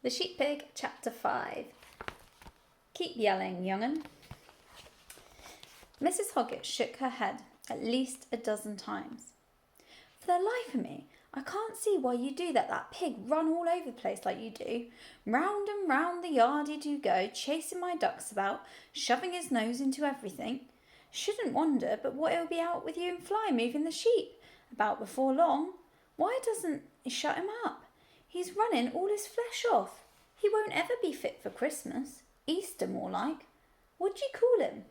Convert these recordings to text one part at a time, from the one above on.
The Sheep Pig, Chapter 5. Keep yelling, young'un. Mrs. Hoggett shook her head at least a dozen times. For the life of me, I can't see why you do let that pig run all over the place like you do. Round and round the yard he do go, chasing my ducks about, shoving his nose into everything. Shouldn't wonder but what he'll be out with you and Fly moving the sheep about before long. Why doesn't he shut him up? He's running all his flesh off. He won't ever be fit for Christmas. Easter, more like. What'd you call him?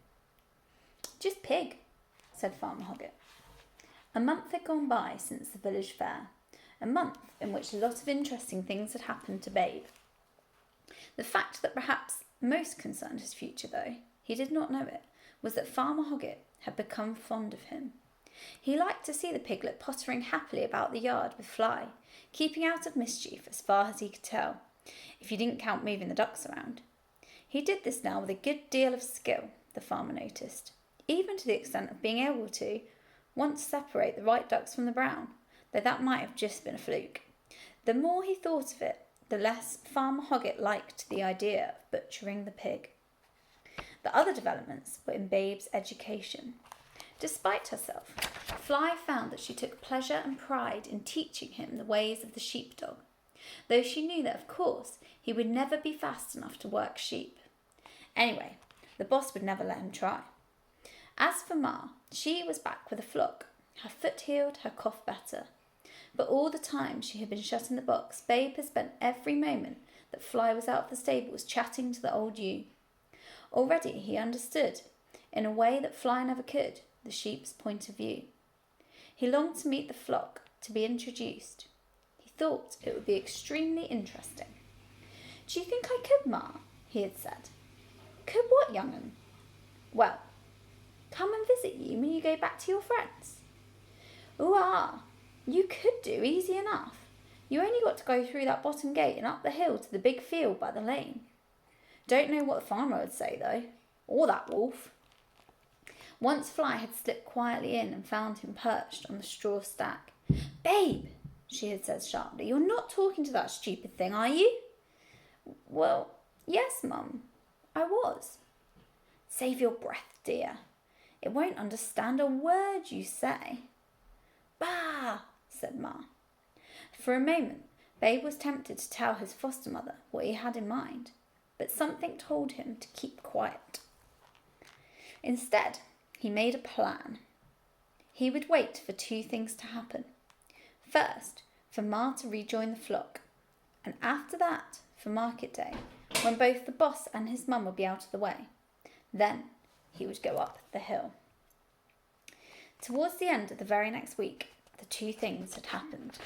Just Pig, said Farmer Hoggett. A month had gone by since the village fair, a month in which a lot of interesting things had happened to Babe. The fact that perhaps most concerned his future, though he did not know it, was that Farmer Hoggett had become fond of him. He liked to see the piglet pottering happily about the yard with Fly, keeping out of mischief as far as he could tell, if you didn't count moving the ducks around. He did this now with a good deal of skill, the farmer noticed, even to the extent of being able to once separate the white ducks from the brown, though that might have just been a fluke. The more he thought of it, the less Farmer Hoggett liked the idea of butchering the pig. The other developments were in Babe's education. Despite herself, Fly found that she took pleasure and pride in teaching him the ways of the sheepdog, though she knew that, of course, he would never be fast enough to work sheep. Anyway, the boss would never let him try. As for Ma, she was back with a flock, her foot healed, her cough better. But all the time she had been shut in the box, Babe had spent every moment that Fly was out of the stables chatting to the old ewe. Already he understood, in a way that Fly never could, the sheep's point of view. He longed to meet the flock, to be introduced. He thought it would be extremely interesting. "Do you think I could, Ma?" he had said. "Could what, young'un?" "Well, come and visit you when you go back to your friends." "Ah, you could do, easy enough. You only got to go through that bottom gate and up the hill to the big field by the lane. Don't know what the farmer would say, though, or that wolf." Once Fly had slipped quietly in and found him perched on the straw stack. "Babe," she had said sharply, "you're not talking to that stupid thing, are you?" "Well, yes, Mum, I was." "Save your breath, dear. It won't understand a word you say." "Bah!" said Ma. For a moment, Babe was tempted to tell his foster mother what he had in mind, but something told him to keep quiet. Instead, he made a plan. He would wait for two things to happen. First, for Ma to rejoin the flock, and after that, for market day, when both the boss and his mum would be out of the way. Then he would go up the hill. Towards the end of the very next week, the two things had happened.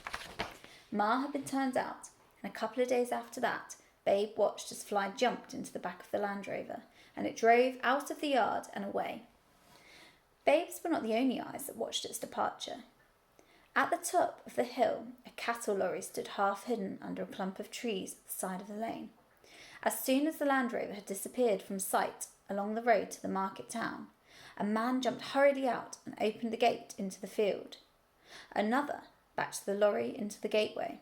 Ma had been turned out, and a couple of days after that, Babe watched as Fly jumped into the back of the Land Rover, and it drove out of the yard and away. Babe's were not the only eyes that watched its departure. At the top of the hill, a cattle lorry stood half hidden under a clump of trees at the side of the lane. As soon as the Land Rover had disappeared from sight along the road to the market town, a man jumped hurriedly out and opened the gate into the field. Another backed the lorry into the gateway.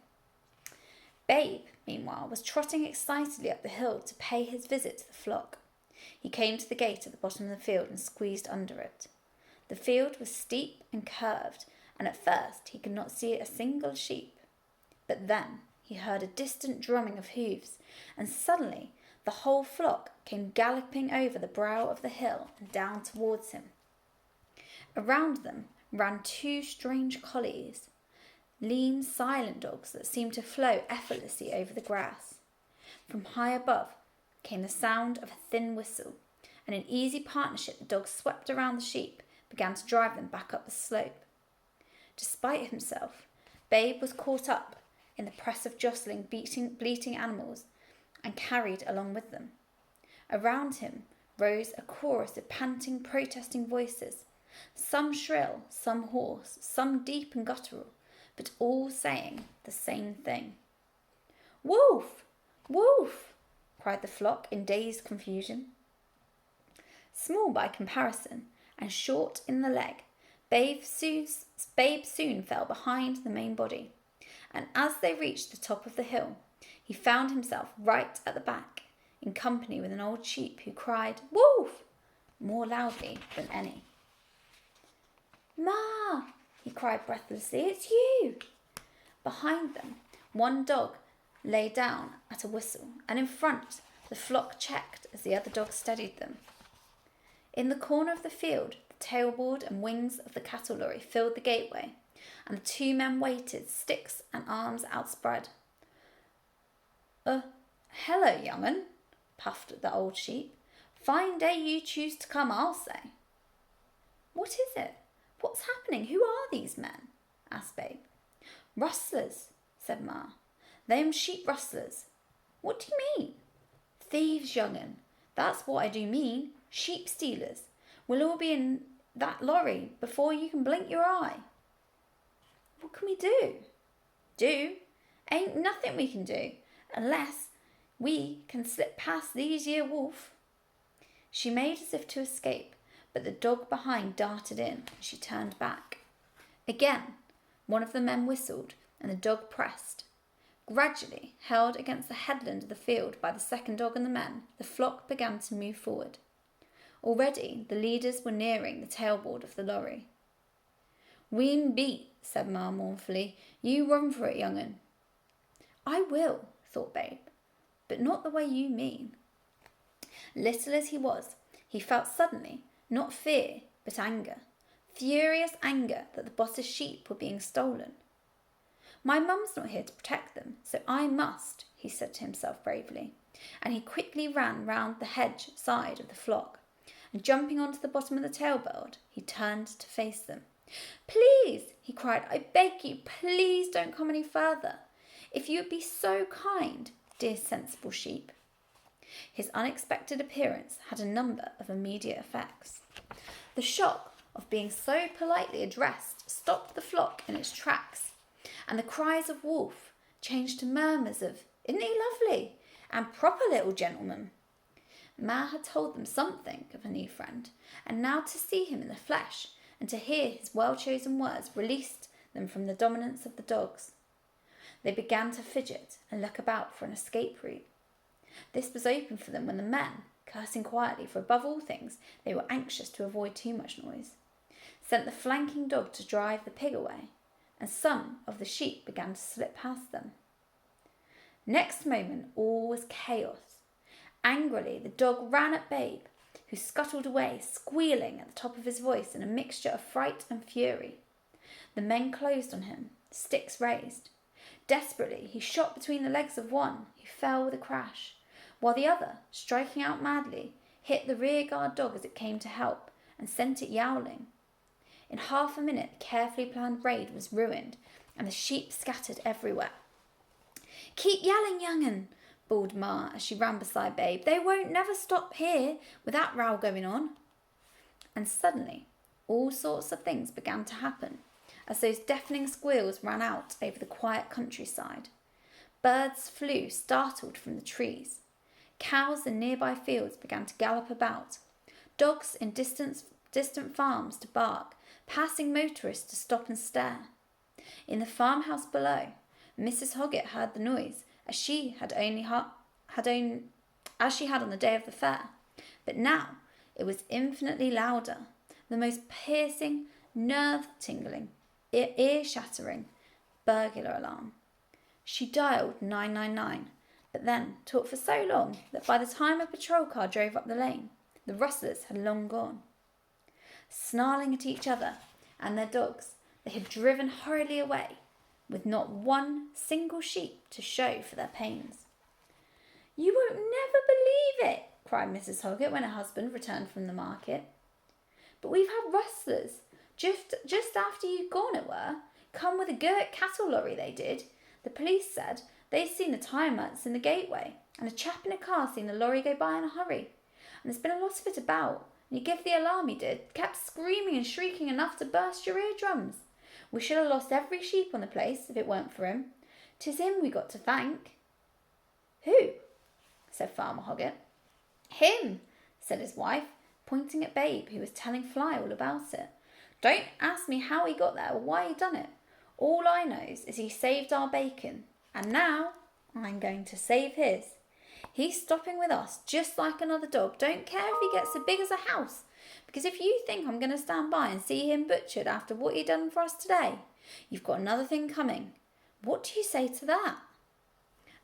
Babe, meanwhile, was trotting excitedly up the hill to pay his visit to the flock. He came to the gate at the bottom of the field and squeezed under it. The field was steep and curved, and at first he could not see a single sheep. But then he heard a distant drumming of hoofs, and suddenly the whole flock came galloping over the brow of the hill and down towards him. Around them ran two strange collies, lean, silent dogs that seemed to flow effortlessly over the grass. From high above came the sound of a thin whistle, and in easy partnership the dogs swept around the sheep, began to drive them back up the slope. Despite himself, Babe was caught up in the press of jostling, bleating animals and carried along with them. Around him rose a chorus of panting, protesting voices, some shrill, some hoarse, some deep and guttural, but all saying the same thing. "Wolf! Wolf!" cried the flock in dazed confusion. Small by comparison and short in the leg, Babe soon fell behind the main body, and as they reached the top of the hill, he found himself right at the back, in company with an old sheep who cried, "Wolf!" more loudly than any. "Ma!" he cried breathlessly, "it's you!" Behind them, one dog lay down at a whistle, and in front, the flock checked as the other dogs steadied them. In the corner of the field, the tailboard and wings of the cattle lorry filled the gateway, and the two men waited, sticks and arms outspread. Hello, young'un," puffed the old sheep. "Fine day you choose to come, I'll say." "What is it? What's happening? Who are these men?" asked Babe. "Rustlers," said Ma. "They'm sheep rustlers." "What do you mean?" "Thieves, young'un. That's what I do mean. Sheep stealers. We'll all be in that lorry before you can blink your eye." "What can we do?" "Do? Ain't nothing we can do, unless we can slip past these here wolf." She made as if to escape, but the dog behind darted in, and she turned back. Again, one of the men whistled, and the dog pressed. Gradually, held against the headland of the field by the second dog and the men, the flock began to move forward. Already, the leaders were nearing the tailboard of the lorry. "We'm beat," said Ma mournfully. "You run for it, young'un." "I will," thought Babe, "but not the way you mean." Little as he was, he felt suddenly, not fear, but anger. Furious anger that the boss's sheep were being stolen. "My mum's not here to protect them, so I must," he said to himself bravely, and he quickly ran round the hedge side of the flock, and jumping onto the bottom of the tailboard, he turned to face them. "Please," he cried, "I beg you, please don't come any further. If you would be so kind, dear sensible sheep." His unexpected appearance had a number of immediate effects. The shock of being so politely addressed stopped the flock in its tracks, and the cries of "Wolf" changed to murmurs of "Isn't he lovely?" and "Proper little gentleman." Ma had told them something of her new friend, and now to see him in the flesh and to hear his well-chosen words released them from the dominance of the dogs. They began to fidget and look about for an escape route. This was open for them when the men, cursing quietly, for above all things they were anxious to avoid too much noise, sent the flanking dog to drive the pig away, and some of the sheep began to slip past them. Next moment all was chaos. Angrily the dog ran at Babe, who scuttled away, squealing at the top of his voice in a mixture of fright and fury. The men closed on him, sticks raised. Desperately he shot between the legs of one, who fell with a crash, while the other, striking out madly, hit the rearguard dog as it came to help, and sent it yowling. In half a minute the carefully planned raid was ruined, and the sheep scattered everywhere. "Keep yelling, young'un," bawled Ma as she ran beside Babe. "They won't never stop here with that row going on." And suddenly all sorts of things began to happen, as those deafening squeals ran out over the quiet countryside. Birds flew startled from the trees. Cows in nearby fields began to gallop about. Dogs in distant farms to bark, passing motorists to stop and stare. In the farmhouse below, Mrs. Hoggett heard the noise as she had on the day of the fair, but now it was infinitely louder, the most piercing, nerve-tingling, ear-shattering burglar alarm. She dialed 999, but then talked for so long that by the time a patrol car drove up the lane, the rustlers had long gone. Snarling at each other and their dogs, they had driven hurriedly away, with not one single sheep to show for their pains. "You won't never believe it," cried Mrs. Hoggett when her husband returned from the market. "But we've had rustlers, just after you'd gone it were, come with a Gurt cattle lorry, they did. The police said they'd seen the tyre marks in the gateway, and a chap in a car seen the lorry go by in a hurry. And there's been a lot of it about, and he gave the alarm, he did, kept screaming and shrieking enough to burst your eardrums. We should have lost every sheep on the place if it weren't for him. 'Tis him we got to thank." "Who?" said Farmer Hoggett. "Him," said his wife, pointing at Babe, who was telling Fly all about it. "Don't ask me how he got there or why he done it. All I knows is he saved our bacon, and now I'm going to save his. He's stopping with us just like another dog. Don't care if he gets as big as a house. Because if you think I'm going to stand by and see him butchered after what he done for us today, you've got another thing coming. What do you say to that?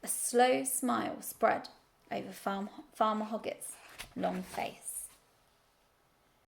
A slow smile spread over Farmer Hoggett's long face.